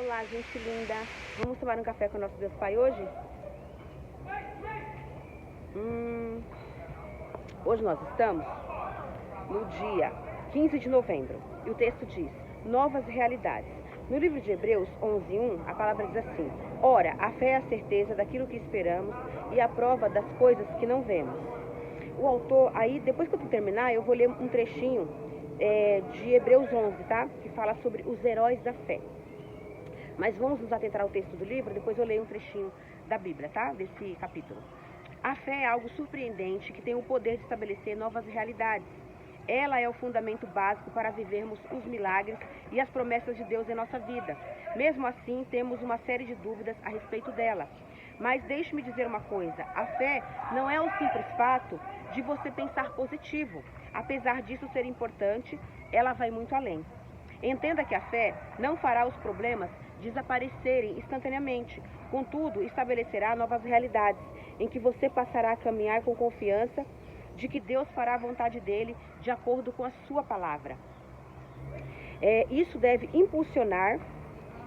Olá, gente linda. Vamos tomar um café com o nosso Deus Pai hoje? Hoje nós estamos no dia 15 de novembro e o texto diz: novas realidades. No livro de Hebreus 11:1, a palavra diz assim: ora, a fé é a certeza daquilo que esperamos e a prova das coisas que não vemos. O autor, aí depois que eu terminar, eu vou ler um trechinho de Hebreus 11, tá? Que fala sobre os heróis da fé. Mas vamos nos atentar ao texto do livro, depois eu leio um trechinho da Bíblia, tá? Desse capítulo. A fé é algo surpreendente que tem o poder de estabelecer novas realidades. Ela é o fundamento básico para vivermos os milagres e as promessas de Deus em nossa vida. Mesmo assim, temos uma série de dúvidas a respeito dela. Mas deixe-me dizer uma coisa, a fé não é o simples fato de você pensar positivo. Apesar disso ser importante, ela vai muito além. Entenda que a fé não fará os problemas desaparecerem instantaneamente. Contudo, estabelecerá novas realidades, em que você passará a caminhar com confiança de que Deus fará a vontade dele de acordo com a sua palavra. Isso deve impulsionar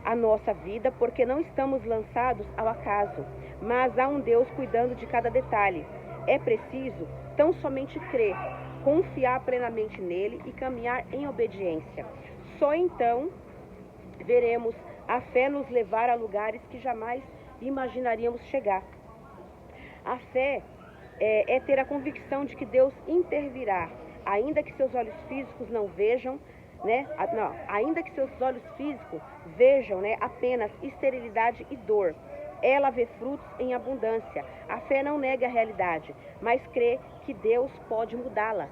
a nossa vida, porque não estamos lançados ao acaso, mas há um Deus cuidando de cada detalhe. É preciso tão somente crer, confiar plenamente nele e caminhar em obediência. Só então veremos a fé nos levar a lugares que jamais imaginaríamos chegar. A fé é ter a convicção de que Deus intervirá, ainda que seus olhos físicos não vejam, né? Ainda que seus olhos físicos vejam, né, apenas esterilidade e dor. Ela vê frutos em abundância. A fé não nega a realidade, mas crê que Deus pode mudá-la.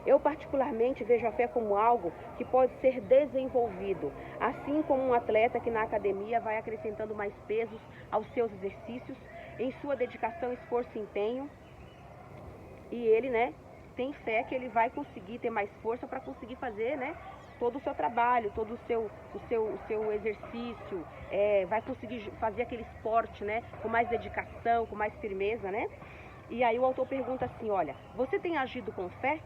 Eu particularmente vejo a fé como algo que pode ser desenvolvido, assim como um atleta que na academia vai acrescentando mais pesos aos seus exercícios, em sua dedicação, esforço e empenho, e ele, né, tem fé que ele vai conseguir ter mais força para conseguir fazer, né, todo o seu trabalho, todo o seu exercício, vai conseguir fazer aquele esporte, né, com mais dedicação, com mais firmeza, né? E aí o autor pergunta assim, olha, você tem agido com fé?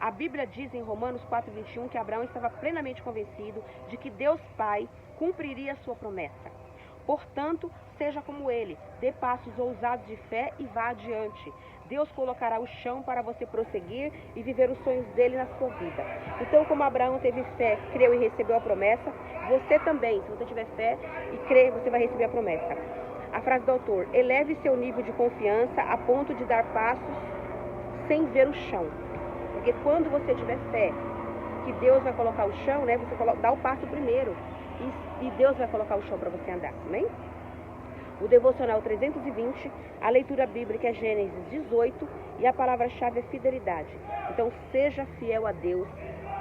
A Bíblia diz em Romanos 4:21 que Abraão estava plenamente convencido de que Deus Pai cumpriria a sua promessa. Portanto, seja como ele, dê passos ousados de fé e vá adiante. Deus colocará o chão para você prosseguir e viver os sonhos dele na sua vida. Então, como Abraão teve fé, creu e recebeu a promessa, você também, se você tiver fé e crer, você vai receber a promessa. A frase do autor: eleve seu nível de confiança a ponto de dar passos sem ver o chão. Porque quando você tiver fé que Deus vai colocar o chão, né, você dá o passo primeiro e Deus vai colocar o chão para você andar, amém? O devocional 320, a leitura bíblica é Gênesis 18 e a palavra-chave é fidelidade. Então seja fiel a Deus,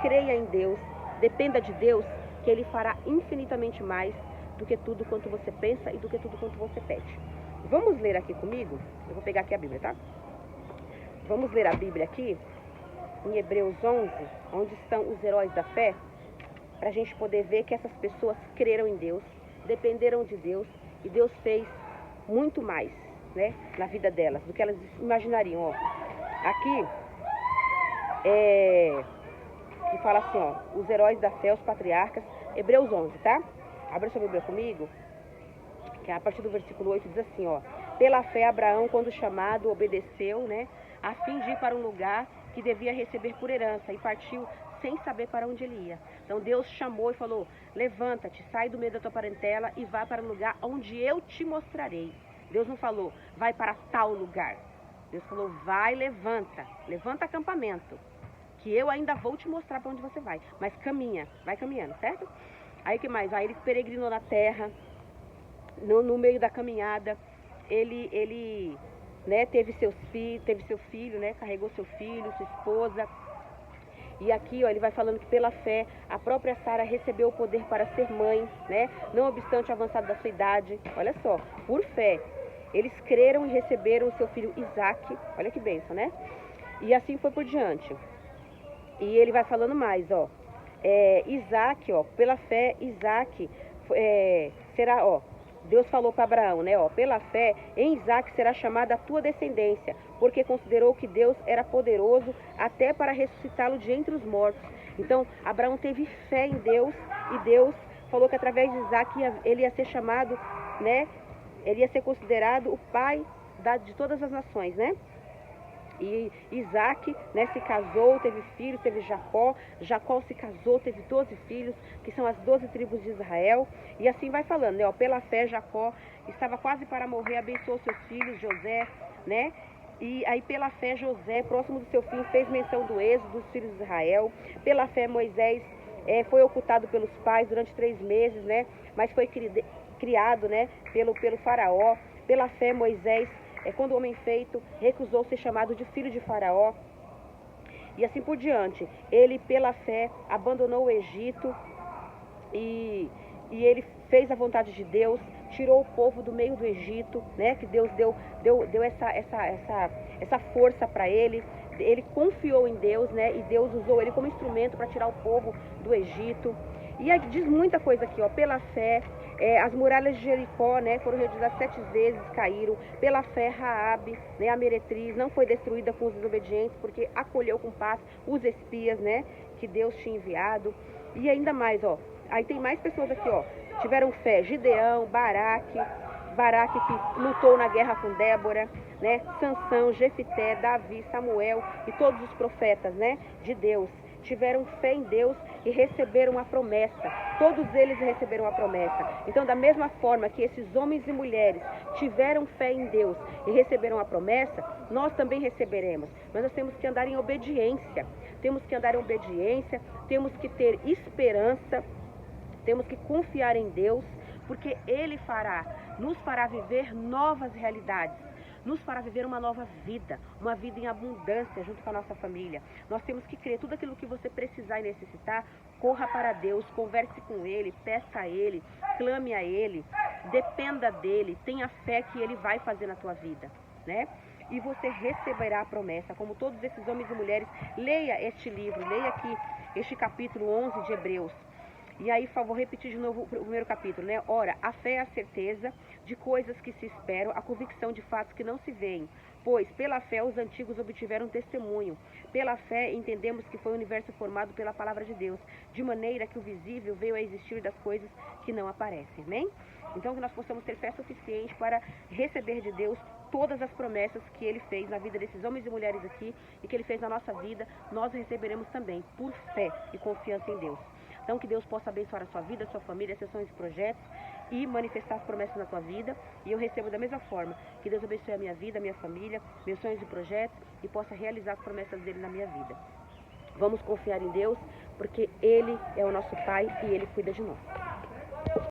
creia em Deus, dependa de Deus, que Ele fará infinitamente mais do que tudo quanto você pensa e do que tudo quanto você pede. Vamos ler aqui comigo? Eu vou pegar aqui a Bíblia, tá? Vamos ler a Bíblia aqui em Hebreus 11, onde estão os heróis da fé, para a gente poder ver que essas pessoas creram em Deus, dependeram de Deus, e Deus fez muito mais, né, na vida delas, do que elas imaginariam. Ó. Aqui, que fala assim, ó, os heróis da fé, os patriarcas, Hebreus 11, tá? Abra sua Bíblia comigo, que a partir do versículo 8 diz assim, ó, pela fé Abraão, quando chamado, obedeceu, né, a fim de ir para um lugar que devia receber por herança, e partiu sem saber para onde ele ia. Então Deus chamou e falou, levanta-te, sai do meio da tua parentela e vá para o lugar onde eu te mostrarei. Deus não falou, vai para tal lugar. Deus falou, vai, levanta acampamento, que eu ainda vou te mostrar para onde você vai. Mas caminha, vai caminhando, certo? Aí que mais? Aí ele peregrinou na terra, no meio da caminhada, ele né, teve seu filho, né, carregou seu filho, sua esposa. E aqui, ó, ele vai falando que pela fé, a própria Sara recebeu o poder para ser mãe, né, não obstante o avançado da sua idade. Olha só, por fé, eles creram e receberam o seu filho Isaac. Olha que bênção, né? E assim foi por diante. E ele vai falando mais, ó. Isaac, ó, pela fé, Isaac será, ó, Deus falou para Abraão, né, ó, pela fé, em Isaac será chamada a tua descendência, porque considerou que Deus era poderoso até para ressuscitá-lo de entre os mortos. Então, Abraão teve fé em Deus e Deus falou que através de Isaac ele ia ser chamado, né? Ele ia ser considerado o pai de todas as nações, né? E Isaac, né, se casou, teve filhos, teve Jacó. Jacó se casou, teve 12 filhos, que são as 12 tribos de Israel. E assim vai falando, né? Ó, pela fé, Jacó estava quase para morrer, abençoou seus filhos, José, né? E aí pela fé, José, próximo do seu fim, fez menção do êxodo dos filhos de Israel. Pela fé, Moisés foi ocultado pelos pais durante 3 meses, né? Mas foi criado, né, pelo faraó. Pela fé, Moisés, quando o homem feito recusou ser chamado de filho de Faraó, e assim por diante. Ele, pela fé, abandonou o Egito e ele fez a vontade de Deus, tirou o povo do meio do Egito, né? Que Deus deu essa força para ele. Ele confiou em Deus, né? E Deus usou ele como instrumento para tirar o povo do Egito. E aí diz muita coisa aqui, ó. Pela fé, as muralhas de Jericó, né, foram reedificadas 7 vezes, caíram. Pela fé, Raabe, né, a meretriz, não foi destruída com os desobedientes, porque acolheu com paz os espias, né, que Deus tinha enviado. E ainda mais, ó, aí tem mais pessoas aqui, ó, tiveram fé: Gideão, Baraque que lutou na guerra com Débora, né, Sansão, Jefité, Davi, Samuel e todos os profetas, né, de Deus. Tiveram fé em Deus e receberam a promessa. Todos eles receberam a promessa. Então, da mesma forma que esses homens e mulheres tiveram fé em Deus e receberam a promessa, nós também receberemos. Mas nós temos que andar em obediência. Temos que andar em obediência, temos que ter esperança, temos que confiar em Deus, porque Ele nos fará viver novas realidades. Nos fará viver uma nova vida, uma vida em abundância junto com a nossa família. Nós temos que crer, tudo aquilo que você precisar e necessitar, corra para Deus, converse com Ele, peça a Ele, clame a Ele, dependa dEle, tenha fé que Ele vai fazer na tua vida, né? E você receberá a promessa, como todos esses homens e mulheres. Leia este livro, leia aqui este capítulo 11 de Hebreus. E aí, vou repetir de novo o primeiro capítulo, né? Ora, a fé é a certeza de coisas que se esperam, a convicção de fatos que não se veem. Pois, pela fé, os antigos obtiveram testemunho. Pela fé, entendemos que foi o universo formado pela palavra de Deus, de maneira que o visível veio a existir das coisas que não aparecem. Amém? Então, que nós possamos ter fé suficiente para receber de Deus todas as promessas que Ele fez na vida desses homens e mulheres aqui e que Ele fez na nossa vida, nós receberemos também, por fé e confiança em Deus. Então, que Deus possa abençoar a sua vida, a sua família, seus sonhos e projetos e manifestar as promessas na tua vida. E eu recebo da mesma forma. Que Deus abençoe a minha vida, a minha família, meus sonhos e projetos e possa realizar as promessas dEle na minha vida. Vamos confiar em Deus, porque Ele é o nosso Pai e Ele cuida de nós.